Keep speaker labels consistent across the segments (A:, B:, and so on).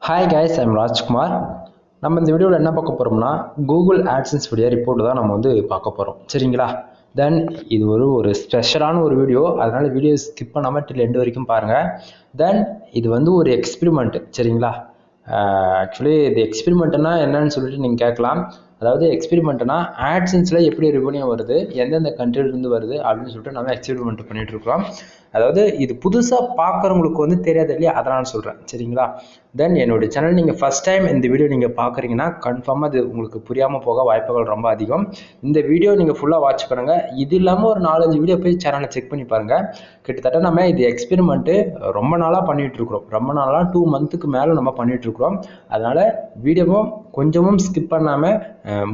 A: Hi guys, I'm Rajkumar. நம்ம இந்த வீடியோவில் என்ன பார்க்க போகிறோம்னா கூகுள் ஆட்சன்ஸ் வீடியோ ரிப்போர்ட் தான் நம்ம வந்து பார்க்க போகிறோம். சரிங்களா? தென் இது ஒரு ஸ்பெஷலான ஒரு வீடியோ, அதனால் வீடியோ ஸ்கிப் பண்ணாமல் டில் எண்டு வரைக்கும் பாருங்கள். தென் இது வந்து ஒரு எக்ஸ்பெரிமெண்ட். சரிங்களா? ஆக்சுவலி இது எக்ஸ்பெரிமெண்ட்னா என்னன்னு சொல்லிட்டு நீங்கள் கேட்கலாம். அதாவது எக்ஸ்பெரிமெண்ட்னா ஆட்சன்ஸில் எப்படி ரெவன்யூ வருது, எந்தெந்த கண்ட்ரிலேருந்து வருது அப்படின்னு சொல்லிட்டு நம்ம எக்ஸ்பெரிமெண்ட் பண்ணிகிட்டு இருக்கோம். அதாவது இது புதுசாக பார்க்குறவங்களுக்கு வந்து தெரியாது இல்லையா, அதனால் சொல்கிறேன். சரிங்களா? தென் என்னுடைய சேனல் நீங்கள் ஃபஸ்ட் டைம் இந்த வீடியோ நீங்கள் பார்க்குறீங்கன்னா கன்ஃபார்மாக அது உங்களுக்கு புரியாமல் போக வாய்ப்புகள் ரொம்ப அதிகம். இந்த வீடியோ நீங்கள் ஃபுல்லாக வாட்ச் பண்ணுங்கள். இது இல்லாமல் ஒரு 4-5 வீடியோ போய் சேனலை செக் பண்ணி பாருங்கள். கிட்டத்தட்ட நம்ம இது எக்ஸ்பெரிமெண்ட்டு ரொம்ப நாளாக பண்ணிகிட்ருக்குறோம். ரொம்ப நாளாக 2 மந்த்துக்கு மேலே நம்ம பண்ணிகிட்ருக்குறோம். அதனால் வீடியோவும் கொஞ்சமும் ஸ்கிப் பண்ணாமல்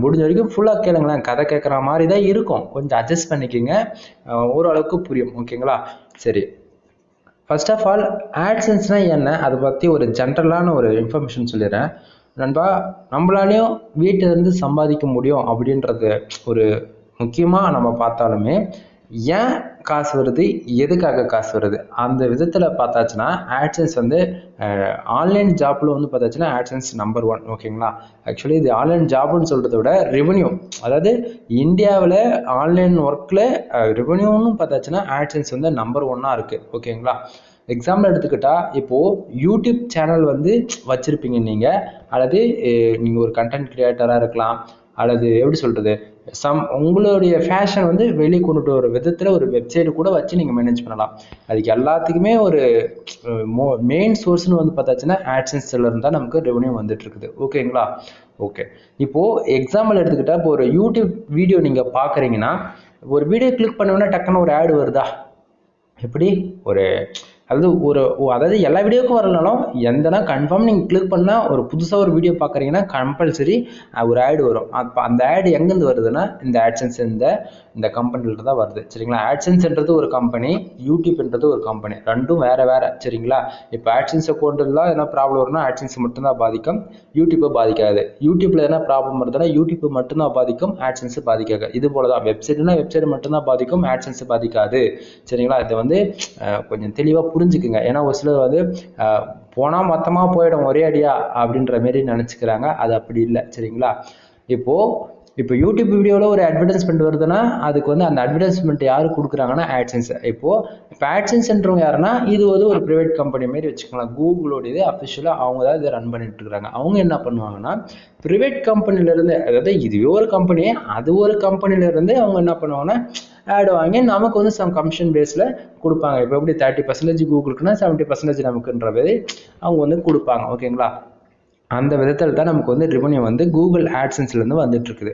A: முடிஞ்ச வரைக்கும் ஃபுல்லாக கேளுங்களேன். கதை கேட்குற மாதிரி தான் இருக்கும், கொஞ்சம் அட்ஜஸ்ட் பண்ணிக்கோங்க, ஓரளவுக்கு புரியும். ஓகேங்களா? சரி, ஃபர்ஸ்ட் ஆஃப் ஆல் ஆட்சன்ஸ்னால் என்ன, அதை பற்றி ஒரு ஜென்ரலான ஒரு இன்ஃபர்மேஷன் சொல்லிடுறேன். நண்பா, நம்மளாலையும் வீட்டிலேருந்து சம்பாதிக்க முடியும் அப்படின்றது ஒரு முக்கியமாக நம்ம பார்த்தாலுமே, ஏன் காசு வருது, எதுக்காக காசு வருது, அந்த விதத்தில் பார்த்தாச்சுன்னா ஆட்சன்ஸ் வந்து ஆன்லைன் ஜாப்பில் வந்து பார்த்தாச்சுன்னா ஆட்சன்ஸ் நம்பர் 1. ஓகேங்களா? ஆக்சுவலி இது ஆன்லைன் ஜாப்னு சொல்கிறத விட ரெவன்யூ, அதாவது இந்தியாவில் ஆன்லைன் ஒர்க்கில் ரெவன்யூன்னு பார்த்தாச்சுன்னா ஆட்சன்ஸ் வந்து நம்பர் 1 இருக்குது. ஓகேங்களா? எக்ஸாம்பிள் எடுத்துக்கிட்டால் இப்போது யூடியூப் சேனல் வந்து வச்சுருப்பீங்க நீங்கள், அல்லது நீங்கள் ஒரு கண்டென்ட் கிரியேட்டராக இருக்கலாம், அல்லது எப்படி சொல்கிறது, உங்களுடைய ஃபேஷன் வந்து வெளியே கொண்டுட்டு வர விதத்தில் ஒரு வெப்சைட்டு கூட வச்சு நீங்கள் மேனேஜ் பண்ணலாம். அதுக்கு எல்லாத்துக்குமே ஒரு மெயின் சோர்ஸ்னு வந்து பார்த்தாச்சுன்னா ஆட்சன்ஸில் இருந்தால் நமக்கு ரெவன்யூ வந்துட்டு இருக்குது. ஓகேங்களா? ஓகே, இப்போது எக்ஸாம்பிள் எடுத்துக்கிட்டால் இப்போ ஒரு யூடியூப் வீடியோ நீங்கள் பார்க்குறீங்கன்னா, ஒரு வீடியோ கிளிக் பண்ணோன்னா டக்குன்னு ஒரு ஆடு வருதா? எப்படி ஒரு அதாவது எல்லா வீடியோக்கும் வரலனாலும் எந்தனா கன்ஃபார்ம் நீங்கள் கிளிக் பண்ணால் ஒரு புதுசாக ஒரு வீடியோ பார்க்குறீங்கன்னா கம்பல்சரி ஒரு ஆடு வரும். அப்போ அந்த ஆடு எங்கேருந்து வருதுன்னா இந்த ஆட்சன்ஸ் இந்த கம்பெனியில் தான் வருது. சரிங்களா? ஆட்சன்ஸ்ன்றது ஒரு கம்பெனி, யூடியூப்ன்றது ஒரு கம்பெனி, ரெண்டும் வேறு வேறு. சரிங்களா? இப்போ ஆட்சன்ஸ் அக்கௌண்ட்லாம் என்ன ப்ராப்ளம் வரும்னா ஆட்சன்ஸ் மட்டும்தான் பாதிக்கும், யூடியூப்பை பாதிக்காது. யூடியூப்பில் என்ன ப்ராப்ளம் வருதுன்னா யூடியூப் மட்டும்தான் பாதிக்கும், ஆட்சன்ஸ் பாதிக்காது. இது போல தான் வெப்சைட்னா வெப்சைட் மட்டும்தான் பாதிக்கும், ஆட்சன்ஸ் பாதிக்காது. சரிங்களா? இதை வந்து கொஞ்சம் தெளிவாக புரிஞ்சுக்குங்க. ஏன்னா ஒரு சிலர் வந்து போனால் மொத்தமாக போயிடும் ஒரே அடியா அப்படின்ற மாரி நினச்சிக்கிறாங்க. அது அப்படி இல்லை. சரிங்களா? இப்போ யூடியூப் வீடியோவில் ஒரு அட்வர்டைஸ்மெண்ட் வருதுன்னா அதுக்கு வந்து அந்த அட்வர்டைஸ்மெண்ட் யாரு கொடுக்குறாங்கன்னா ஆட்சன்ஸ். இப்போ ஆட்சன்ஸ்ன்றவங்க யாருன்னா இது வந்து ஒரு ப்ரைவேட் கம்பெனி மாரி வச்சுக்கலாம். கூகுளோடையது அஃபிஷியலாக அவங்க தான் இதை ரன் பண்ணிட்டு இருக்கிறாங்க. அவங்க என்ன பண்ணுவாங்கன்னா ப்ரைவேட் கம்பெனிலேருந்து, அதாவது இதுவே ஒரு கம்பெனி, அது ஒரு கம்பெனிலேருந்து அவங்க என்ன பண்ணுவாங்கன்னா ஆட் வாங்கி நமக்கு வந்து சம் கமிஷன் பேஸில் கொடுப்பாங்க. இப்போ எப்படி 30% கூகுளுக்குன்னா 70% நமக்குன்ற மாதிரி அவங்க வந்து கொடுப்பாங்க. ஓகேங்களா? அந்த விதத்தில் தான் நமக்கு வந்து ரெவன்யூ வந்து கூகுள் ஆட்சன்ஸ்லேருந்து வந்துட்டு இருக்குது.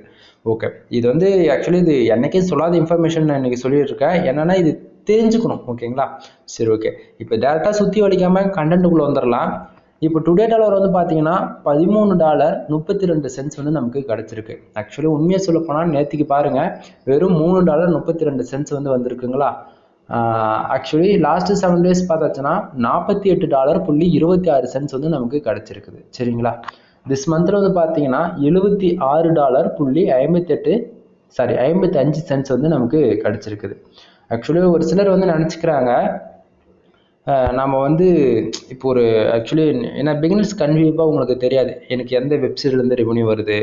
A: ஓகே, இது வந்து ஆக்சுவலி இது என்னைக்கே சொல்லாத இன்ஃபர்மேஷன் நான் இன்னைக்கு சொல்லிட்டு இருக்கேன். என்னன்னா இது தெரிஞ்சுக்கணும். ஓகேங்களா? சரி, ஓகே, இப்போ டேரெக்டாக சுற்றி வலிக்காமல் கண்டென்ட்டுக்குள்ளே வந்துடலாம். இப்போ டுடே டாலர் வந்து பார்த்தீங்கன்னா $13.32 வந்து நமக்கு கிடச்சிருக்கு. ஆக்சுவலி உண்மையாக சொல்ல போனால் நேற்றுக்கு பாருங்கள் வெறும் $3.32 வந்து வந்திருக்குங்களா. ஆக்சுவலி லாஸ்ட் 7 days பார்த்தாச்சுன்னா $48.26 வந்து நமக்கு கிடச்சிருக்குது. சரிங்களா? திஸ் மந்தில் வந்து பார்த்தீங்கன்னா $76.55 வந்து நமக்கு கிடச்சிருக்குது. ஆக்சுவலி ஒரு சிலர் வந்து நினச்சிக்கிறாங்க நம்ம வந்து இப்போ ஒரு ஆக்சுவலி ஏன்னா பிகினர்ஸ் கன்ஃபியூஸாக உங்களுக்கு தெரியாது எனக்கு எந்த வெப்சைட்லேருந்து ரெவன்யூ வருது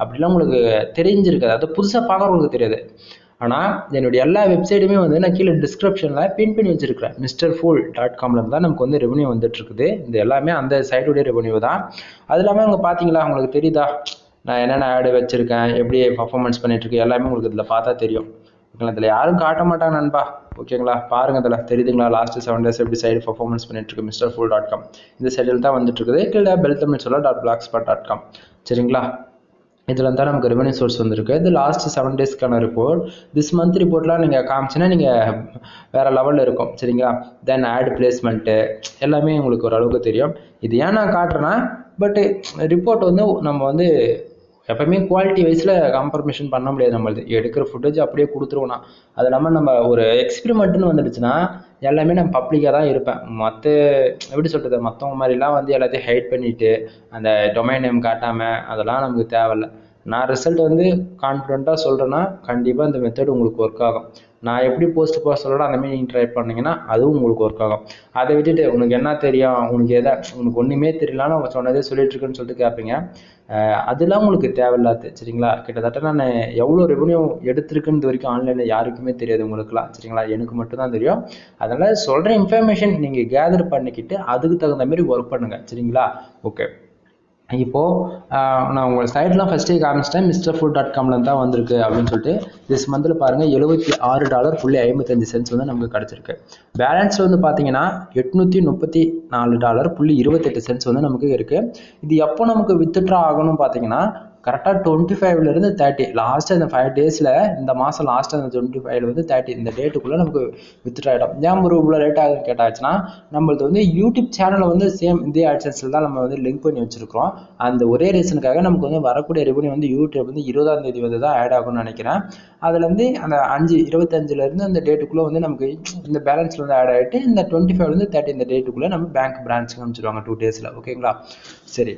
A: அப்படிலாம் உங்களுக்கு தெரிஞ்சிருக்காது, அது புதுசாக பார்க்குறவங்களுக்கு தெரியாது. ஆனால் என்னுடைய எல்லா வெப்சைட்டுமே வந்து நான் கீழே டிஸ்கிரிப்ஷனில் பின் பண்ணி வச்சுருக்கிறேன். mrfool.com தான் நமக்கு வந்து ரெவன்யூ வந்துட்டுருக்குது. இது எல்லாமே அந்த சைடுடைய ரெவன்யூ தான். அது இல்லாமல் அங்கே பார்த்தீங்களா, உங்களுக்கு தெரியுதா நான் என்னென்ன ஆடு வச்சுருக்கேன், எப்படி பர்ஃபார்மன்ஸ் பண்ணிகிட்ருக்கேன், எல்லாமே உங்களுக்கு இதில் பார்த்தா தெரியும். ஓகேங்களா? இதில் யாரும் காட்ட மாட்டாங்க நண்பா. ஓகேங்களா? பாருங்கள், இதில் தெரியுதுங்களா லாஸ்ட் 7 days எப்படி சைடு பர்ஃபார்மன்ஸ் பண்ணிட்டுருக்கு mrfool.com இந்த சைடில் தான் வந்துட்டுருக்குது. கீழே beltamil.blogspot.com. சரிங்களா? இதில் தான் நமக்கு ரெவன்யூ சோர்ஸ் வந்துருக்கு. இது லாஸ்ட் 7 daysக்கான ரிப்போர்ட். திஸ் மந்த் ரிப்போர்ட்லாம் நீங்கள் காமிச்சின்னா நீங்கள் வேறு லெவலில் இருக்கும். சரிங்களா? தென் ஆட் பிளேஸ்மெண்ட்டு எல்லாமே உங்களுக்கு ஓரளவுக்கு தெரியும். இது ஏன் நான் காட்டுறேன்னா, பட்டு ரிப்போர்ட் வந்து நம்ம வந்து எப்பவுமே குவாலிட்டி வைஸில் காம்ப்ரமைஷன் பண்ண முடியாது. நம்மளது எடுக்கிற ஃபுட்டேஜ் அப்படியே கொடுத்துருவோம்னா, அது இல்லாமல் நம்ம ஒரு எக்ஸ்பெரிமெண்ட்டுன்னு வந்துடுச்சுன்னா எல்லாமே நான் பப்ளிக்காக தான் இருப்பேன். மற்ற எப்படி சொல்கிறது, மற்றவங்க மாதிரிலாம் வந்து எல்லாத்தையும் ஹைட் பண்ணிவிட்டு அந்த டொமைன் நேம் காட்டாமல் அதெல்லாம் நமக்கு தேவையில்லை. நான் ரிசல்ட் வந்து கான்ஃபிடென்ட்டாக சொல்கிறேன்னா கண்டிப்பாக இந்த மெத்தட் உங்களுக்கு ஒர்க் ஆகும். நான் எப்படி போஸ்ட் போட சொல்கிறேன் அந்த மாதிரி நீங்கள் ட்ரை பண்ணிங்கன்னா அதுவும் உங்களுக்கு ஒர்க் ஆகும். அதை விட்டுட்டு உனக்கு என்ன தெரியும், உனக்கு ஒன்றுமே தெரியலான்னு அவங்க சொன்னதே சொல்லிட்டு இருக்குன்னு சொல்லிட்டு கேட்பீங்க. அதெல்லாம் உங்களுக்கு தேவையில்லாது. சரிங்களா? கிட்டத்தட்ட நான் எவ்வளோ ரெவன்யூ எடுத்திருக்குன்னு இது வரைக்கும் ஆன்லைனில் யாருக்குமே தெரியாது உங்களுக்குலாம். சரிங்களா? எனக்கு மட்டும்தான் தெரியும். அதனால் சொல்கிற இன்ஃபர்மேஷன் நீங்கள் கேதர் பண்ணிக்கிட்டு அதுக்கு தகுந்த மாதிரி ஒர்க் பண்ணுங்கள். சரிங்களா? ஓகே. இப்போது நான் உங்கள் சைட்லாம் ஃபஸ்ட்டே காமிச்சிட்டேன். mrfood.comல தான் வந்திருக்கு அப்படின்னு சொல்லிட்டு. திஸ் மந்தில் பாருங்கள் $76.55 வந்து நமக்கு கிடச்சிருக்கு. பேலன்ஸில் வந்து பார்த்தீங்கன்னா $834.28 வந்து நமக்கு இருக்குது. இது எப்போ நமக்கு வித்ட்ரா ஆகணும்னு பார்த்தீங்கன்னா கரெக்டாக 25லேருந்து 30 லாஸ்ட்டு அந்த 5 டேஸில் இந்த மாதம் லாஸ்ட்டு அந்த 25 வந்து 30 இந்த டேட்டுக்குள்ளே நமக்கு வித்ட்ரா ஆகிடும். ஏன் ஒரு இவ்வளோ லேட் ஆகுது கேட்டாச்சுன்னா நம்மளுக்கு வந்து யூடியூப் சேனலை வந்து சேம் இதே AdSenseல தான் நம்ம வந்து லிங்க் பண்ணி வச்சுருக்கோம். அந்த ஒரே ரீசனுக்காக நமக்கு வந்து வரக்கூடிய ரெவன்யூ வந்து யூடியூப் வந்து 20ஆம் தேதி வந்து தான் ஆட் ஆகும்னு நினைக்கிறேன். அதுலேருந்து அந்த 25லேருந்து அந்த டேட்டுக்குள்ளே வந்து நமக்கு இந்த பேலன்ஸில் வந்து ஆட் ஆகிட்டு இந்த 25லேருந்து 30 இந்த டேட்டுக்குள்ளே நம்ம பேங்க் பிரான்ச்சுக்கு அனுப்பிச்சிடுவாங்க 2 டேஸில். ஓகேங்களா? சரி.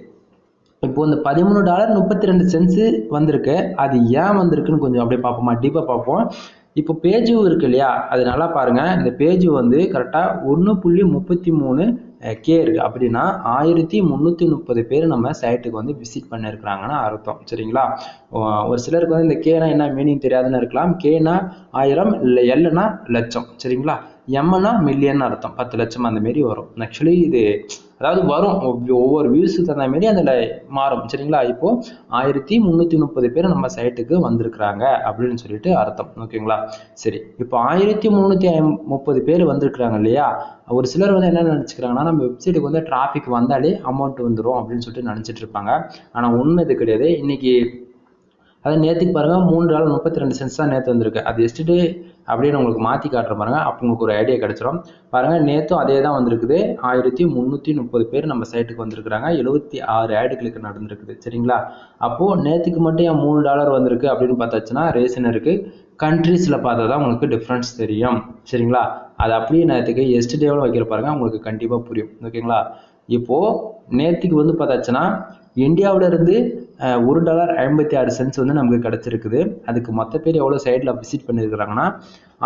A: இப்போ இந்த $13.32 வந்திருக்கு. அது ஏன் வந்திருக்குன்னு கொஞ்சம் அப்படியே பார்ப்போமா, டீப்பாக பார்ப்போம். இப்போ பேஜ் இருக்கு இல்லையா, அது நல்லா பாருங்க. இந்த பேஜ் வந்து கரெக்டாக 1.33K இருக்கு. அப்படின்னா 1330 பேர் நம்ம சைட்டுக்கு வந்து விசிட் பண்ணிருக்கிறாங்கன்னு அர்த்தம். சரிங்களா? ஒரு சிலருக்கு வந்து இந்த கேனா என்ன மீனிங் தெரியாதுன்னு இருக்கலாம். கேனா 1000, இல்லை எல்னா லட்சம். சரிங்களா? எம்னா மில்லியன் அர்த்தம், 10 லட்சம் அந்த மாரி வரும். ஆக்சுவலி இது அதாவது வரும் ஒவ்வொரு வியூஸுக்கு தகுந்த மாரி அதில் மாறும். சரிங்களா? இப்போ 1330 பேர் நம்ம சைட்டுக்கு வந்திருக்கிறாங்க அப்படின்னு சொல்லிட்டு அர்த்தம். ஓகேங்களா? சரி. இப்போ 1330 பேர் வந்திருக்கிறாங்க இல்லையா, ஒரு சிலர் வந்து என்ன நினச்சிக்கிறாங்கன்னா நம்ம வெப்சைட்டுக்கு வந்து டிராஃபிக் வந்தாலே அமௌண்ட் வந்துடும் அப்படின்னு சொல்லிட்டு நினச்சிட்டு இருப்பாங்க. ஆனால் உண்மை இது கிடையாது. இன்னைக்கு அது நேற்றுக்கு பாருங்க $3.32 தான் நேற்று வந்திருக்கு. அது எஸ்டே அப்படின்னு உங்களுக்கு மாற்றி காட்டுற பாருங்க. அப்போ உங்களுக்கு ஒரு ஐடியா கிடைச்சிடும். பாருங்க, நேற்றும் அதே தான் வந்திருக்குது. 1330 பேர் நம்ம சைட்டுக்கு வந்திருக்கிறாங்க. 76 ஆட் கிளிக் நடந்திருக்குது. சரிங்களா? அப்போ நேற்றுக்கு மட்டும் ஏன் $3 வந்திருக்கு அப்படின்னு பார்த்தாச்சுன்னா ரீசன் இருக்கு. கண்ட்ரீஸில் பார்த்தா தான் உங்களுக்கு டிஃப்ரென்ஸ் தெரியும். சரிங்களா? அது அப்படியே நேற்றுக்கு எஸ்டேவில் வைக்கிற பாருங்க, உங்களுக்கு கண்டிப்பாக புரியும். ஓகேங்களா? இப்போ நேற்றுக்கு வந்து பார்த்தாச்சுன்னா இந்தியாவில இருந்து $1.56 வந்து நமக்கு கிடைச்சிருக்குது. அதுக்கு மொத்த பேர் எவ்வளோ சைட்டில் விசிட் பண்ணியிருக்கிறாங்கன்னா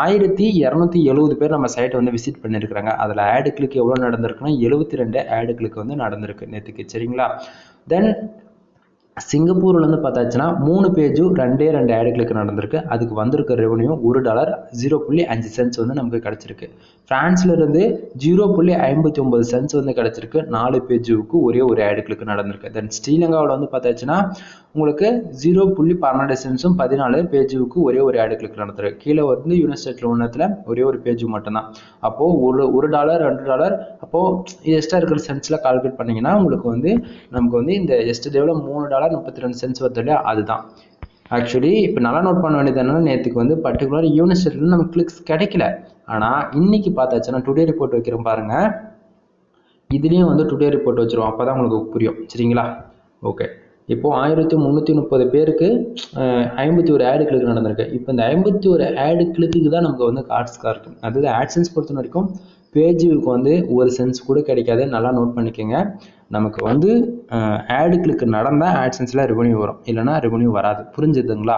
A: 1270 பேர் நம்ம சைட்டை வந்து விசிட் பண்ணியிருக்கிறாங்க. அதில் ஆடு கிளிக் எவ்வளோ நடந்திருக்குன்னா 72 ஆடு கிளிக் வந்து நடந்திருக்கு நேற்றுக்கு. சரிங்களா? தென் சிங்கப்பூர்ல இருந்து பார்த்தாச்சுன்னா 3 பேஜும் 2 ஆடு கிளிக் நடந்திருக்கு. அதுக்கு வந்திருக்க ரெவன்யூ $1.05 வந்து நமக்கு கிடைச்சிருக்கு. பிரான்ஸ்ல இருந்து 0.59 வந்து கிடைச்சிருக்கு. 4 பேஜுக்கு ஒரே ஒரு ஆடு கிளிக் நடந்திருக்கு. தென் ஸ்ரீலங்காவில் வந்து பார்த்தாச்சுன்னா உங்களுக்கு 0.12 14 பேஜுக்கு ஒரே ஒரு ஆடு கிளிக் நடந்திருக்கு. கீழே வந்து யூனிவர்சிட்டி ஒன்றத்தில் ஒரே ஒரு பேஜ் மட்டும்தான். அப்போ $1 $2 அப்போ எக்ஸ்ட்ரா இருக்கிற சென்ஸ்ல கால்குலேட் பண்ணீங்கன்னா உங்களுக்கு வந்து நமக்கு வந்து இந்த எஸ்டேவில் $3.32 வருது இல்லையா, அதுதான். ஆக்சுவலி இப்போ நல்லா நோட் பண்ண வேண்டியது என்னன்னா நேற்றுக்கு வந்து பர்டிகுலர் யூனிவர்சிட்டியில் நமக்கு கிளிக்ஸ் கிடைக்கல. ஆனால் இன்னைக்கு பார்த்தாச்சுன்னா டுடே ரிப்போர்ட் வைக்கிறோம் பாருங்க, இதுலேயும் வந்து டுடே ரிப்போர்ட் வச்சிருவோம். அப்போ தான் உங்களுக்கு புரியும். சரிங்களா? ஓகே. இப்போ 1330 பேருக்கு 51 ஆடு கிளிக் நடந்திருக்கு. இப்போ இந்த 51 ஆடு கிளிக்கு தான் நமக்கு வந்து கார்ட்ஸ்காக இருக்கும். அதாவது ஆட்சன்ஸ் பொறுத்த வரைக்கும் பேஜுக்கு வந்து ஒரு சென்ஸ் கூட கிடைக்காது. நல்லா நோட் பண்ணிக்கோங்க. நமக்கு வந்து ஆடு கிளிக் நடந்தால் ஆட்சன்ஸில் ரெவன்யூ வரும், இல்லைனா ரெவன்யூ வராது. புரிஞ்சுதுங்களா?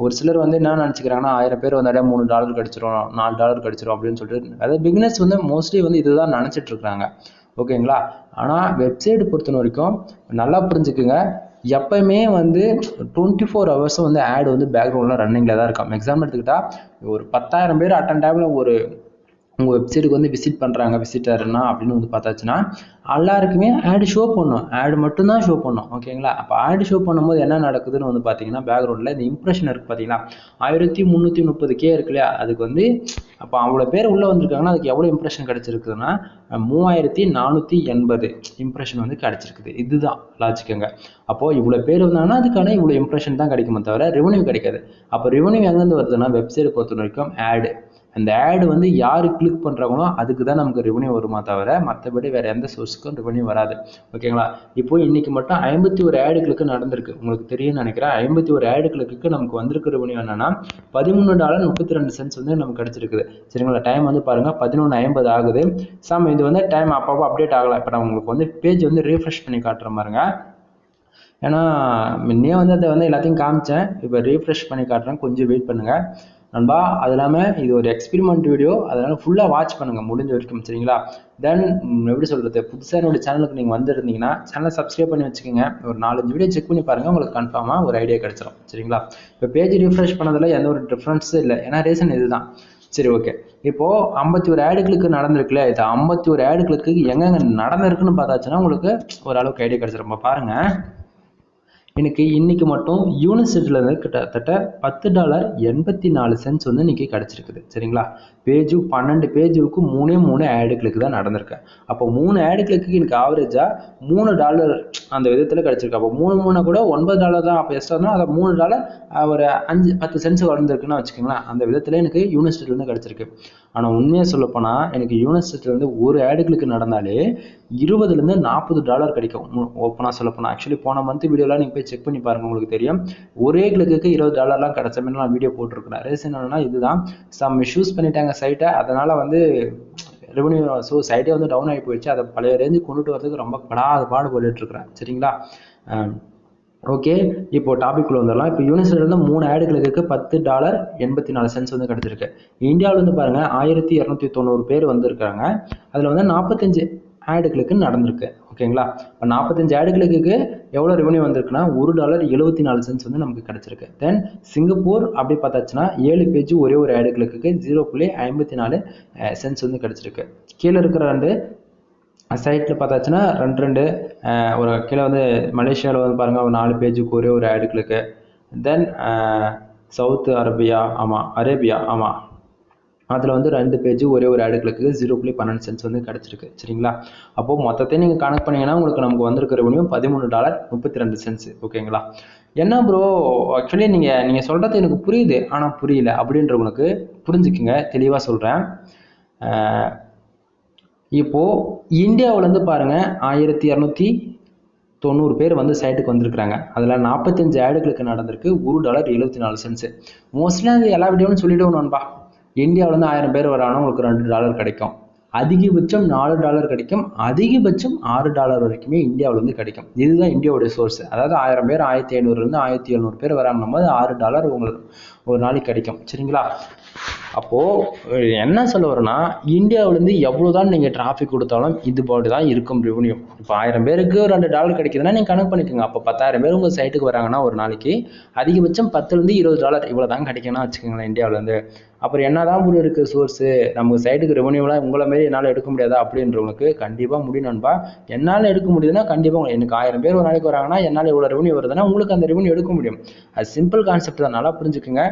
A: ஒரு சிலர் வந்து என்ன நினச்சிக்கிறாங்கன்னா 1000 பேர் வந்தாலே $3 கிடைச்சிரும், $4 கிடைச்சிரும் அப்படின்னு சொல்லிட்டு, அதாவது பிகினர்ஸ் வந்து மோஸ்ட்லி வந்து இதுதான் நினச்சிட்டு இருக்கிறாங்க. ஓகேங்களா? ஆனால் வெப்சைட் பொறுத்த வரைக்கும் நல்லா புரிஞ்சுக்குங்க. எப்பயுமே வந்து 24 ஹவர்ஸும் வந்து ஆடு வந்து பேக்ரவுண்டில் ரன்னிங்கில் தான் இருக்கும். எக்ஸாம்பிள் எடுத்துக்கிட்டால் ஒரு 10,000 பேர் அட்டன் டைமில் ஒரு உங்கள் வெப்சைட்டுக்கு வந்து விசிட் பண்ணுறாங்க விசிட்டர்னா அப்படின்னு வந்து பார்த்தாச்சுன்னா எல்லாருக்குமே ஆடு ஷோ பண்ணும். ஆடு மட்டும்தான் ஷோ பண்ணும். ஓகேங்களா? அப்போ ஆடு ஷோ பண்ணும்போது என்ன நடக்குதுன்னு வந்து பார்த்தீங்கன்னா பேக்ரவுண்டில் இந்த இம்ப்ரெஷன் இருக்குது பார்த்தீங்களா, 1330K இருக்கு இல்லையா, அதுக்கு வந்து அப்போ அவ்வளோ பேர் உள்ளே வந்திருக்காங்கன்னா அதுக்கு எவ்வளோ இம்ப்ரெஷன் கிடச்சிருக்குதுன்னா 3480 இம்ப்ரெஷன் வந்து கிடச்சிருக்குது. இதுதான் லாஜிக்குங்க. அப்போது இவ்வளோ பேர் வந்தாங்கன்னா அதுக்கான இவ்வளோ இம்ப்ரெஷன் தான் கிடைக்குமே தவிர ரெவன்யூ கிடைக்காது. அப்போ ரெவன்யூ எங்கேருந்து வருதுன்னா வெப்சைட் பொறுத்த வரைக்கும் ஆடு. அந்த ஆடு வந்து யார் கிளிக் பண்ணுறாங்களோ அதுக்கு தான் நமக்கு ரெவன்யூ வருமா தவிர மற்றபடி வேறு எந்த சோர்ஸுக்கும் ரெவன்யூ வராது. ஓகேங்களா? இப்போ இன்றைக்கி மட்டும் 51 ஆடு கிளிக்கு நடந்திருக்கு. உங்களுக்கு தெரியும்னு நினைக்கிறேன். 51 ஆடு கிளிக்கு நமக்கு வந்திருக்க ரெவன்யூ என்னன்னா $13.32 வந்து நமக்கு கிடச்சிருக்குது. சரிங்களா? டைம் வந்து பாருங்கள் 11:50 ஆகுது. இது வந்து டைம் அப்பப்போ அப்டேட் ஆகலாம். இப்போ நான் உங்களுக்கு வந்து பேஜ் வந்து ரீஃப்ரெஷ் பண்ணி காட்டுற பாருங்க. ஏன்னா முன்னே வந்து அதை வந்து எல்லாத்தையும் காமிச்சேன், இப்போ ரீஃப்ரெஷ் பண்ணி காட்டுறேன், கொஞ்சம் வெயிட் பண்ணுங்கள் நண்பா. அது இல்லாமல் இது ஒரு எக்ஸ்பெரிமெண்ட் வீடியோ, அதனால் ஃபுல்லாக வாட்ச் பண்ணுங்கள் முடிஞ்ச வரைக்கும், சரிங்களா? தென் எப்படி சொல்கிறது, புதுசாக என்னோடய சேனலுக்கு நீங்கள் வந்துருந்தீங்கன்னா சேனலை சப்ஸ்கிரைப் பண்ணி வச்சுக்கோங்க. ஒரு 4-5 வீடியோ செக் பண்ணி பாருங்கள், உங்களுக்கு கன்ஃபார்மாக ஒரு ஐடியா கிடச்சிரும், சரிங்களா? இப்போ பேஜ் ரீஃப்ரெஷ் பண்ணதில் எந்த ஒரு டிஃப்ரென்ஸும் இல்லை, ஏன்னா ரீசன் இதுதான். சரி, ஓகே. இப்போது 51 ஆடு கிளிக்கு நடந்திருக்குல்ல, இது 51 ஆடு கிளிக்கு எங்கெங்கே நடந்திருக்குன்னு பார்த்தாச்சுன்னா உங்களுக்கு ஓரளவுக்கு ஐடியா கிடச்சிரும். பாருங்கள், எனக்கு இன்னைக்கு மட்டும் யூனிவர்சிட்டியிலேருந்து கிட்டத்தட்ட $10.84 வந்து இன்னைக்கு கிடச்சிருக்குது, சரிங்களா? பேஜு 12 பேஜுக்கு 3 ஆடு கிளிக்கு தான் நடந்திருக்கு. அப்போ 3 ஆடு கிளிக்கு எனக்கு ஆவரேஜாக $3 அந்த விதத்தில் கிடச்சிருக்கு. அப்போ 3 கூட $9 தான். அப்போ எக்ஸ்ட்ரா தான், அதை $3 ஒரு 5-10 சென்ட்ஸ் வளர்ந்துருக்குன்னு வச்சுக்கோங்களேன். அந்த விதத்தில் எனக்கு யூனிவர்சிட்டியிலேருந்து கிடச்சிருக்கு. ஆனால் உண்மையாக சொல்லப்போனால் எனக்கு யூனிவர்சிட்டியிலேருந்து ஒரு ஆடு கிளிக்கு நடந்தாலே $20-40 கிடைக்கும். ஓப்பனாக சொல்லப்போனால் ஆக்சுவலி போன மந்த் வீடியோலாம் நீங்கள் போய் செக் பண்ணி பாருங்கள், உங்களுக்கு தெரியும். ஒரே கிளிக்கு $20 கிடைச்ச மாதிரி நான் வீடியோ போட்டிருக்கிறேன். ரீசன் என்னன்னா இதுதான், சம் இஷ்யூஸ் பண்ணிட்டாங்க சைட்டை, அதனால் வந்து ரெவன்யூ சைட்டே வந்து டவுன் ஆகி போயிடுச்சு. அதை பழைய ரேஞ்சு கொண்டுட்டு வரதுக்கு ரொம்ப பாடுபட்டு இருக்கிறேன், சரிங்களா? ஓகே, இப்போ டாபிக் உள்ள வந்துடலாம். இப்போ யூனிவர்சிட்டியிலேருந்து 3 ஆடு கிளிக்கு $10.84 வந்து கிடச்சிருக்கு. இந்தியாவில் வந்து பாருங்கள் 1290 பேர் வந்திருக்காங்க. அதில் வந்து 45 ஆடு கிளிக்கு நடந்திருக்கு, ஓகேங்களா? இப்போ 45 ஆடு கிளிக்கு எவ்வளோ ரெவன்யூ வந்திருக்குன்னா $1.74 வந்து நமக்கு கிடச்சிருக்கு. தென் சிங்கப்பூர் அப்படி பார்த்தாச்சுன்னா 7 பேஜ் ஒரே ஒரு ஆடு கிளிக்கு $0.54 வந்து கிடச்சிருக்கு. கீழே இருக்கிற 2 சைட்டில் பார்த்தாச்சுன்னா 2 ஒரு கீழே வந்து மலேசியாவில் வந்து பாருங்கள் ஒரு 4 பேஜுக்கு ஒரே ஒரு ஆடு கிளிக்கு. தென் சவுத் அரேபியா, ஆமாம், அதில் வந்து 2 பேஜ் ஒரே ஒரு ஆடு கிளிக்கு $0.12 வந்து கிடச்சிருக்கு, சரிங்களா? அப்போது மொத்தத்தையும் நீங்கள் கணக்கு பண்ணிங்கன்னா உங்களுக்கு நமக்கு வந்திருக்கிற ரெவன்யூ $13.32, ஓகேங்களா? என்ன ப்ரோ, ஆக்சுவலி நீங்கள் சொல்கிறது எனக்கு புரியுது, ஆனால் புரியல அப்படின்றவங்களுக்கு புரிஞ்சுக்குங்க, தெளிவாக சொல்கிறேன். இப்போது இந்தியாவிலேருந்து பாருங்கள் 1290 பேர் வந்து சைட்டுக்கு வந்திருக்கிறாங்க. அதில் 45 ஆடு கிளிக்கு நடந்திருக்கு, $1.74. மோஸ்ட்லி அது எல்லா வீடியோன்னு சொல்லிவிடுவோம்ப்பா. இந்தியாவிலேருந்து 1000 பேர் வராங்கன்னா உங்களுக்கு $2 கிடைக்கும், அதிகபட்சம் $4 கிடைக்கும், அதிகபட்சம் $6 வரைக்குமே இந்தியாவிலேருந்து கிடைக்கும். இதுதான் இந்தியாவுடைய சோர்ஸ். அதாவது 1000 பேர் 1500 1700 பேர் வராங்கன்னும் போது $6 உங்களுக்கு ஒரு நாளைக்கு கிடைக்கும், சரிங்களா? அப்போது என்ன சொல்ல வரேன்னா, இந்தியாவிலேருந்து எவ்வளோதான் நீங்கள் டிராஃபிக் கொடுத்தாலும் இது போட்டு தான் இருக்கும் ரெவன்யூ. இப்போ 1000 பேருக்கு $2 கிடைக்குதுன்னா நீங்கள் கணக்கு பண்ணிக்கோங்க. அப்போ 10,000 பேர் உங்கள் சைட்டுக்கு வராங்கன்னா ஒரு நாளைக்கு அதிகபட்சம் $10-20 இவ்வளோ தான் கிடைக்கும்னா வச்சுக்கோங்களேன் இந்தியாவிலேருந்து. அப்புறம் என்ன தான் ஒரு இருக்குது சோர்ஸு, நமக்கு சைட்டுக்கு ரெவன்யூலாம் உங்களை மாரி என்னால் எடுக்க முடியாதா அப்படின்றவங்களுக்கு கண்டிப்பாக முடியணும்பா. என்னால் எடுக்க முடியுதுன்னா கண்டிப்பாக எனக்கு 1000 பேர் ஒரு நாளைக்கு வராங்கன்னா என்னால் இவ்வளோ ரெவன்யூ வருதுன்னா உங்களுக்கு அந்த ரெவன்யூ எடுக்க முடியும். அது சிம்பிள் கான்செப்ட் தான், நல்லா புரிஞ்சுக்குங்க.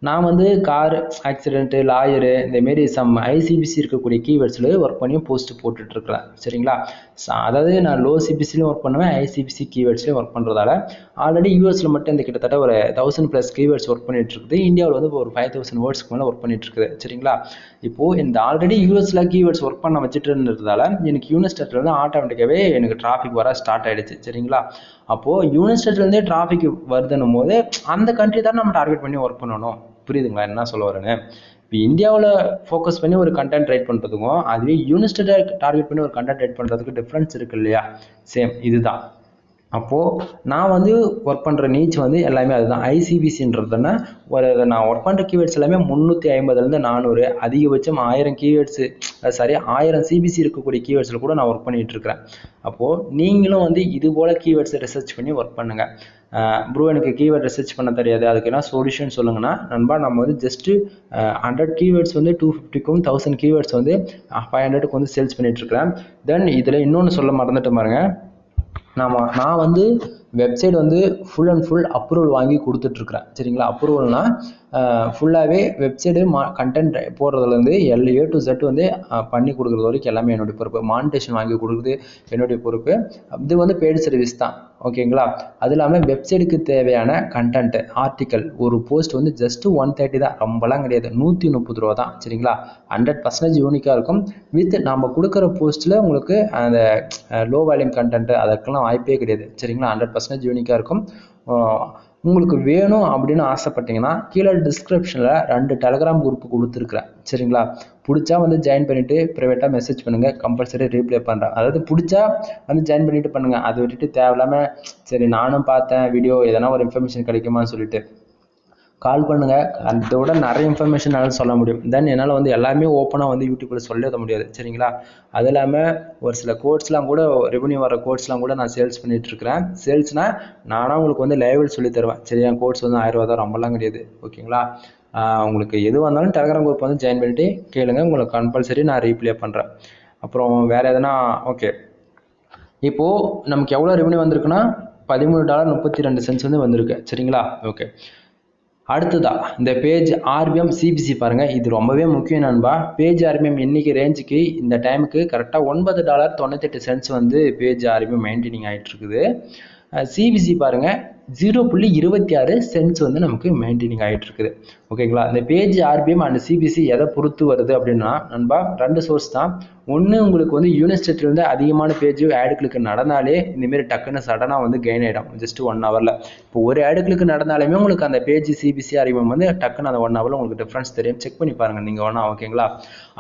A: நான் வந்து கார் ஆக்சிடென்ட்டு, லாயரு, இந்தமாரி சம் ஐசிபிசி இருக்கக்கூடிய கீவேர்ட்ஸில் ஒர்க் பண்ணி போஸ்ட் போட்டுட்ருக்கிறேன், சரிங்களா? அதாவது நான் லோ சிபிசிலையும் ஒர்க் பண்ணுவேன், ஐசிபிசி கீவேர்ட்ஸ்லையும் ஒர்க் பண்ணுறதால ஆல்ரெடி யூஎஸில் மட்டும் இந்த கிட்டத்தட்ட ஒரு 1000+ கீவேர்ட்ஸ் ஒர்க் பண்ணிகிட்ருக்குது. இந்தியாவில் வந்து ஒரு 5000 வேர்ட்ஸ்க்கு மேலே ஒர்க் பண்ணிகிட்ருக்குது, சரிங்களா? இப்போது இந்த ஆல்ரெடி யூஎஸில் கீவேர்ட்ஸ் ஒர்க் பண்ண வச்சுட்டு இருந்ததால் எனக்கு யூனிவர்சிட்டியிலேருந்து ஆட்டோமேட்டிக்காகவே எனக்கு டிராஃபிக் வர ஸ்டார்ட் ஆகிடுச்சு, சரிங்களா? அப்போது யூனிவர்சிட்டியிலேருந்தே டிராஃபிக் வருதுன்னும் போது அந்த கண்ட்ரி தான் நம்ம டார்கெட் பண்ணி ஒர்க் பண்ணணும். புரியுதுங்களா என்ன சொல்ல வரேன்னு? இப்போ இந்தியாவில் ஃபோக்கஸ் பண்ணி ஒரு கண்டென்ட் ரைட் பண்ணுறதுக்கும் அதுவே யூனிவர்சிட்டியை டார்கெட் பண்ணி ஒரு கண்டென்ட் ரைட் பண்ணுறதுக்கு டிஃப்ரென்ஸ் இருக்குது இல்லையா? சேம் இதுதான். அப்போது நான் வந்து ஒர்க் பண்ணுற நீச் வந்து எல்லாமே அதுதான். ஐசிபிசின்றதுன்னா ஒரு நான் ஒர்க் பண்ணுற கீவேர்ட்ஸ் எல்லாமே 350 400, அதிகபட்சம் 1000 கீவேர்ட்ஸு, சரி 1000 சிபிசி இருக்கக்கூடிய கீவேர்ட்ஸில் கூட நான் ஒர்க் பண்ணிகிட்டு இருக்கிறேன். அப்போது நீங்களும் வந்து இது போல் கீவேர்ட்ஸை ரிசர்ச் பண்ணி ஒர்க் பண்ணுங்கள். ப்ரோ எனக்கு கீவேர்ட் ரிசர்ச் பண்ண தெரியாது, அதுக்கு என்ன சொல்யூஷன் சொல்லுங்கன்னா நண்பா, நம்ம வந்து ஜஸ்ட்டு 100 கீவேர்ட்ஸ் வந்து 250க்கும் 1000 கீவேர்ட்ஸ் வந்து 500க்கு வந்து சேல்ஸ் பண்ணிகிட்ருக்கிறேன். தென் இதில் இன்னொன்று சொல்ல மறந்துட்டு பாருங்க, நான் வந்து வெப்சைட் வந்து ஃபுல் அண்ட் ஃபுல் அப்ரூவல் வாங்கி கொடுத்துட்ருக்குறேன், சரிங்களா? அப்ரூவல்னால் ஃபுல்லாகவே வெப்சைட்டு கண்டென்ட் போடுறதுலேருந்து A to Z வந்து பண்ணி கொடுக்குறது வரைக்கும் எல்லாமே என்னுடைய பொறுப்பு. மானிட்டேஷன் வாங்கி கொடுக்குறது என்னுடைய பொறுப்பு. இது வந்து பெய்டு சர்வீஸ் தான், ஓகேங்களா? அது இல்லாமல் வெப்சைட்டுக்கு தேவையான கண்டென்ட் ஆர்டிக்கல் ஒரு போஸ்ட் வந்து ஜஸ்ட்டு 130 தான், ரொம்பலாம் கிடையாது, 130 ரூபா தான், சரிங்களா? 100% யூனிக்காக இருக்கும். வித் நம்ம கொடுக்குற போஸ்ட்டில் உங்களுக்கு அந்த லோ வால்யூம் கண்டென்ட் அதற்கெல்லாம் வாய்ப்பே கிடையாது, சரிங்களா? 100% யூனிக்காக இருக்கும். உங்களுக்கு வேணும் அப்படின்னு ஆசைப்பட்டீங்கன்னா கீழே டிஸ்கிரிப்ஷனில் 2 டெலகிராம் குரூப் கொடுத்துருக்குறேன். சரிங்களா? பிடிச்சா வந்து ஜாயின் பண்ணிவிட்டு ப்ரைவேட்டாக மெசேஜ் பண்ணுங்கள், கம்பல்சரி ரீப்ளை பண்ணுறேன். அதாவது பிடிச்சா வந்து ஜாயின் பண்ணிவிட்டு பண்ணுங்கள். அதை விட்டுட்டு தேவையில்லாமல் சரி நானும் பார்த்தேன் வீடியோ எதனா ஒரு இன்ஃபர்மேஷன் கிடைக்குமான்னு சொல்லிட்டு கால் பண்ணுங்கள். அதோட நிறைய இன்ஃபர்மேஷன் என்னால் சொல்ல முடியும். தென் என்னால் வந்து எல்லாமே ஓப்பனாக வந்து யூடியூப்பில் சொல்ல முடியாது. சரிங்களா? அது இல்லாமல் ஒரு சில கோர்ஸ்லாம் கூட ரெவன்யூ வர கோர்ஸ்லாம் கூட நான் சேல்ஸ் பண்ணிகிட்ருக்கிறேன். சேல்ஸ்னால் நானாக உங்களுக்கு வந்து லைவில் சொல்லி தருவேன். சரி, என் கோர்ஸ் வந்து 1000 ரூபா தான், ரொம்பலாம் கிடையாது. ஓகேங்களா? உங்களுக்கு எதுவாக இருந்தாலும் டெலகிராம் குரூப் வந்து ஜாயின் பண்ணிவிட்டு கேளுங்க, உங்களுக்கு கம்பல்சரி நான் ரீப்ளே பண்ணுறேன். அப்புறம் வேறு எதனா ஓகே, இப்போது நமக்கு எவ்வளோ ரெவன்யூ வந்திருக்குன்னா $13.32 வந்து வந்திருக்கு. சரிங்களா? ஓகே, அடுத்ததா இந்த பேஜ் ஆர்பிஎம் சிபிசி பாருங்க, இது ரொம்பவே முக்கியம் நண்பா. பேஜ் ஆர்பிஎம் இன்னைக்கு ரேஞ்சுக்கு இந்த டைமுக்கு கரெக்டாக $9.98 வந்து பேஜ் ஆர்பிஎம் மெயின்டைனிங் ஆகிட்டு இருக்குது. சிபிசி பாருங்க 0.26 வந்து நமக்கு மெயின்டைனிங் ஆகிட்டு இருக்குது. ஓகேங்களா? இந்த பேஜ் ஆர்பிஎம் அண்ட் சிபிசி எதை பொறுத்து வருது அப்படின்னா நண்பா 2 சோர்ஸ் தான். ஒன்று, உங்களுக்கு வந்து யூனிவர்சிட்டியிலேருந்து அதிகமான பேஜ் ஆடு கிளிக் நடந்தாலே இந்தமாரி டக்குன்னு சடனாக வந்து கெயின் ஆகிடும் ஜஸ்ட் 1 ஹவரில். இப்போ ஒரு ஆடு கிளிக் நடந்தாலுமே உங்களுக்கு அந்த பேஜ் சிபிசி ஆர்பிஎம் வந்து டக்குன்னு அந்த 1 ஹவரில் உங்களுக்கு டிஃப்ரென்ஸ் தெரியும். செக் பண்ணி பாருங்கள் நீங்கள் வேணா. ஓகேங்களா?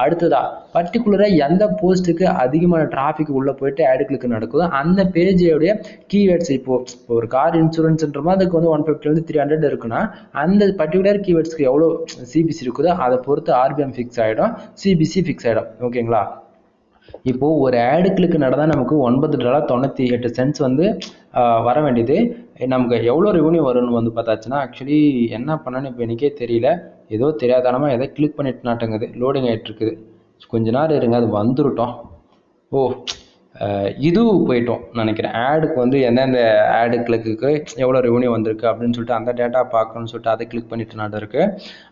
A: அடுத்ததா பர்டிகுலராக எந்த போஸ்ட்டுக்கு அதிகமான டிராஃபிக் உள்ளே போயிட்டு ஆடு கிளிக் நடக்குதோ அந்த பேஜோடைய கீவேர்ட்ஸ், இப்போ ஒரு கார் இன்சூரன்ஸ்ன்றமா அதுக்கு வந்து 150 300 இருக்குன்னா அந்த பர்டிகுலர் கீவேர்ட்ஸ்க்கு எவ்வளோ சிபிசி இருக்குதோ அதை பொறுத்து ஆர்பிஎம் ஃபிக்ஸ் ஆகிடும், சிபிசி ஃபிக்ஸ் ஆகிடும். ஓகேங்களா? இப்போது ஒரு ஆடு கிளிக் நடந்தால் நமக்கு $9.98 வந்து வர வேண்டியது. நமக்கு எவ்வளோ ரெவன்யூ வரும்னு வந்து பார்த்தாச்சுன்னா ஆக்சுவலி என்ன பண்ணேன்னு இப்போ எனக்கே தெரியல. ஏதோ தெரியாதனமாக எதை கிளிக் பண்ணிட்டு நாட்டுங்குது, லோடிங் ஆகிட்டு இருக்குது. கொஞ்ச நேரம் இருங்க, அது வந்துருட்டோம். இது போயிட்டோம் நினைக்கிறேன். ஆடுக்கு வந்து எந்தெந்த ஆடு கிளிக்கு எவ்வளோ ரெவன்யூ வந்திருக்கு அப்படின்னு சொல்லிட்டு அந்த டேட்டா பார்க்கணும்னு சொல்லிட்டு அதை கிளிக் பண்ணிட்டு நாட்டு இருக்குது.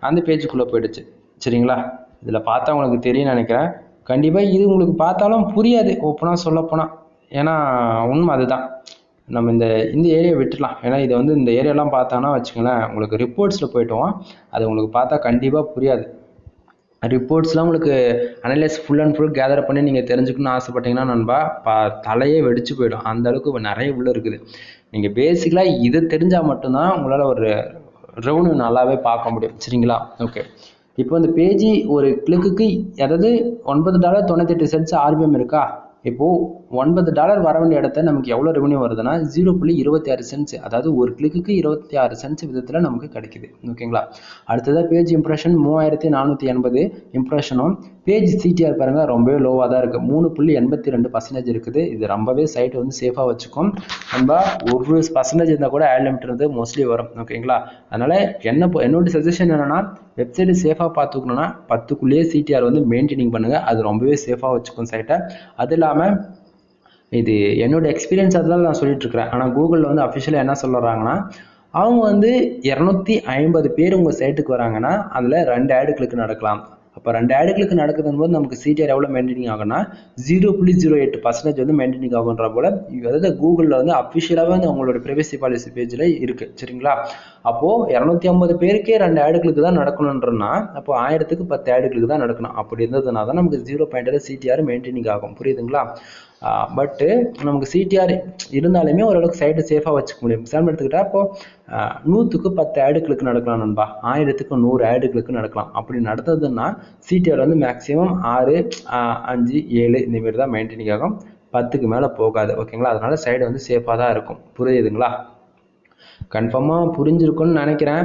A: அந்த பேஜுக்குள்ளே போயிடுச்சு. சரிங்களா? இதில் பார்த்தா உங்களுக்கு தெரியும் நினைக்கிறேன். கண்டிப்பாக இது உங்களுக்கு பார்த்தாலும் புரியாது ஓப்பனாக சொல்லப்போனால். ஏன்னா உண்மை அதுதான். நம்ம இந்த ஏரியா விட்டுடலாம். ஏன்னா இது வந்து இந்த ஏரியாலாம் பார்த்தானா வச்சுக்கோங்களேன், உங்களுக்கு ரிப்போர்ட்ஸில் போய்ட்டோம். அது உங்களுக்கு பார்த்தா கண்டிப்பாக புரியாது. ரிப்போர்ட்ஸ்லாம் உங்களுக்கு analyse full and full gather பண்ணி நீங்கள் தெரிஞ்சுக்கணும்னு ஆசைப்பட்டீங்கன்னா நண்பா தலையே வெடிச்சு போயிடும். அந்த அளவுக்கு நிறைய உள்ளே இருக்குது. நீங்கள் பேசிக்கலாக இது தெரிஞ்சால் மட்டும்தான் உங்களால் ஒரு ரெவன்யூ நல்லாவே பார்க்க முடியும். சரிங்களா? ஓகே, இப்போ இந்த பேஜ் ஒரு கிளிக்கு அதாவது $9.98 ஆர்பிஎம் இருக்கா. இப்போது $9 வர வேண்டிய இடத்த நமக்கு எவ்வளோ ரெவன்யூ வருதுன்னா 0.26 அதாவது ஒரு கிளிக்கு 26 விதத்தில் நமக்கு கிடைக்குது. ஓகேங்களா? அடுத்ததாக பேஜ் இம்ப்ரெஷன் 3480 இம்ப்ரெஷனும். பேஜ் சிடிஆர் பாருங்கள் ரொம்பவே லோவாக தான் இருக்குது, 3.82% இருக்குது. இது ரொம்பவே சைட் வந்து சேஃபாக வச்சுக்கும். நம்ம 1% இருந்தால் கூட ஆட் லிமிட் இருந்து மோஸ்ட்லி வரும். ஓகேங்களா? அதனால் என்னோட சஜஷன் என்னென்னா வெப்சைட்டு சேஃபாக பார்த்துக்கணுன்னா 10க்குள்ளேயே சிடிஆர் வந்து மெயின்டைனிங் பண்ணுங்கள். அது ரொம்பவே சேஃபாக வச்சுக்கும் சைட்டை. அது இல்லாமல் இது என்னோட எக்ஸ்பீரியன்ஸ் அதனால நான் சொல்லிட்டு இருக்கிறேன். ஆனால் கூகுளில் வந்து அஃபிஷியலாக என்ன சொல்கிறாங்கன்னா அவங்க வந்து 250 பேர் உங்கள் சைட்டுக்கு வராங்கன்னா அதில் 2 ஆடு கிளிக் நடக்கலாம். அப்போ 2 ஆடு கிளிக் நடக்குதுன்னு போது நமக்கு சிடிஆர் எவ்வளோ மெயின்டைனிங் ஆகும்னா 0.08% வந்து மெயின்டைனிங் ஆகுன்ற போல. அதாவது கூகுளில் வந்து அஃபிஷியலாகவே வந்து அவங்களோட ப்ரைவசி பாலிசி பேஜில் இருக்குது. சரிங்களா? அப்போது 250 பேருக்கே 2 ஆடு கிளிக் தான் நடக்கணுன்றனா அப்போ 1000க்கு 10 ஆடு கிளிக் தான் நடக்கணும். அப்படி இருந்ததுனா தான் நமக்கு 0.8 சிடிஆர் மெயின்டைனிங் ஆகும். புரியுதுங்களா? பட்டு நமக்கு சிடிஆர் இருந்தாலுமே ஓரளவுக்கு சைட்டை சேஃபாக வச்சுக்க முடியும். எக்ஸாம்பிள் எடுத்துக்கிட்டால் இப்போது 100க்கு 10 ஆடு கிளிக் நடக்கலாம் நண்பா, 1000க்கு 100 ஆடு கிளிக் நடக்கலாம். அப்படி நடந்ததுன்னா சிடிஆர் வந்து மேக்ஸிமம் 6, 5, 7 இந்தமாரி தான் மெயின்டைனிங் ஆகும். 10க்கு மேலே போகாது. ஓகேங்களா? அதனால சைடு வந்து சேஃபாக தான் இருக்கும். புரியுதுங்களா? கன்ஃபார்மாக புரிஞ்சிருக்கும்னு நினைக்கிறேன்.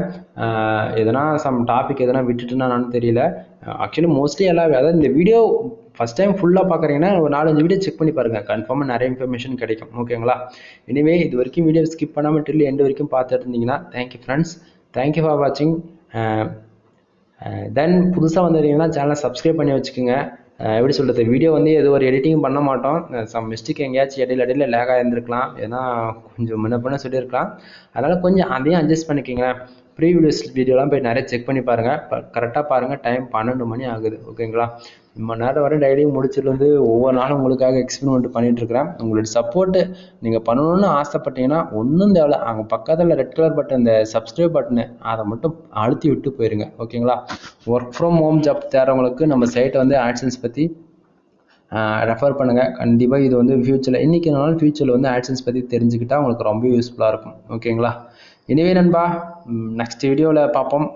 A: எதனா சம் டாபிக் எதனா விட்டுட்டுனா நான் தெரியல. ஆக்சுவலி மோஸ்ட்லி அதாவது இந்த வீடியோ ஃபஸ்ட் டைம் ஃபுல்லாக பார்க்குறீங்கன்னா ஒரு 4-5 வீடியோ செக் பண்ணி பாருங்கள், கன்ஃபார்மாக நிறைய இன்ஃபர்மேஷன் கிடைக்கும். ஓகேங்களா? எனிவே இது வரைக்கும் வீடியோ ஸ்கிப் பண்ணாமல் டில் எண்டு வரைக்கும் பார்த்துட்டு இருந்தீங்கன்னா தேங்க்யூ ஃப்ரெண்ட்ஸ், தேங்க்யூ ஃபார் வாட்சிங். தென் புதுசாக வந்துருந்தீங்கன்னா சேனலை சப்ஸ்கிரைப் பண்ணி வச்சுக்கோங்க. எப்படி சொல்கிறது, வீடியோ வந்து எது ஒரு எடிட்டிங் பண்ண மாட்டோம். சம் மிஸ்டேக் எங்கேயாச்சும் இடையில லேகாக இருந்திருக்கலாம், ஏன்னா கொஞ்சம் முன்ன பண்ண சொல்லியிருக்கலாம். அதனால் கொஞ்சம் அதையும் அட்ஜஸ்ட் பண்ணிக்கோங்க. ப்ரீவியஸ் வீடியோலாம் போய் நிறைய செக் பண்ணி பாருங்கள். கரெக்டாக பாருங்கள், டைம் 12 மணி ஆகுது. ஓகேங்களா? ரொம்ப நேரம் வரை டெய்லியும் முடிச்சுட்டு வந்து ஒவ்வொரு நாளும் உங்களுக்காக எக்ஸ்பெரிமெண்ட் பண்ணிகிட்ருக்கிறேன். உங்களோட சப்போர்ட்டு நீங்கள் பண்ணணும்னு ஆசைப்பட்டீங்கன்னா ஒன்றும் தேவை, அங்கே பக்கத்தில் ரெட் கலர் பட்டன் இந்த சப்ஸ்கிரைப் பட்டனு அதை மட்டும் அழுத்தி விட்டு போயிருங்க. ஓகேங்களா? ஒர்க் ஃப்ரம் ஹோம் ஜாப் தேடுறவங்களுக்கு நம்ம சைட்டை வந்து ஆட்சன்ஸ் பற்றி ரெஃபர் பண்ணுங்கள். கண்டிப்பாக இது வந்து ஃப்யூச்சரில் இன்றைக்கி நாள் ஃப்யூச்சரில் வந்து ஆட்சன்ஸ் பற்றி தெரிஞ்சுக்கிட்டால் உங்களுக்கு ரொம்ப யூஸ்ஃபுல்லாக இருக்கும். ஓகேங்களா? எனிவே நண்பா, நெக்ஸ்ட் வீடியோவில் பார்ப்போம்.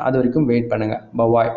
A: அது வரைக்கும் வெயிட் பண்ணுங்கள். பாய்.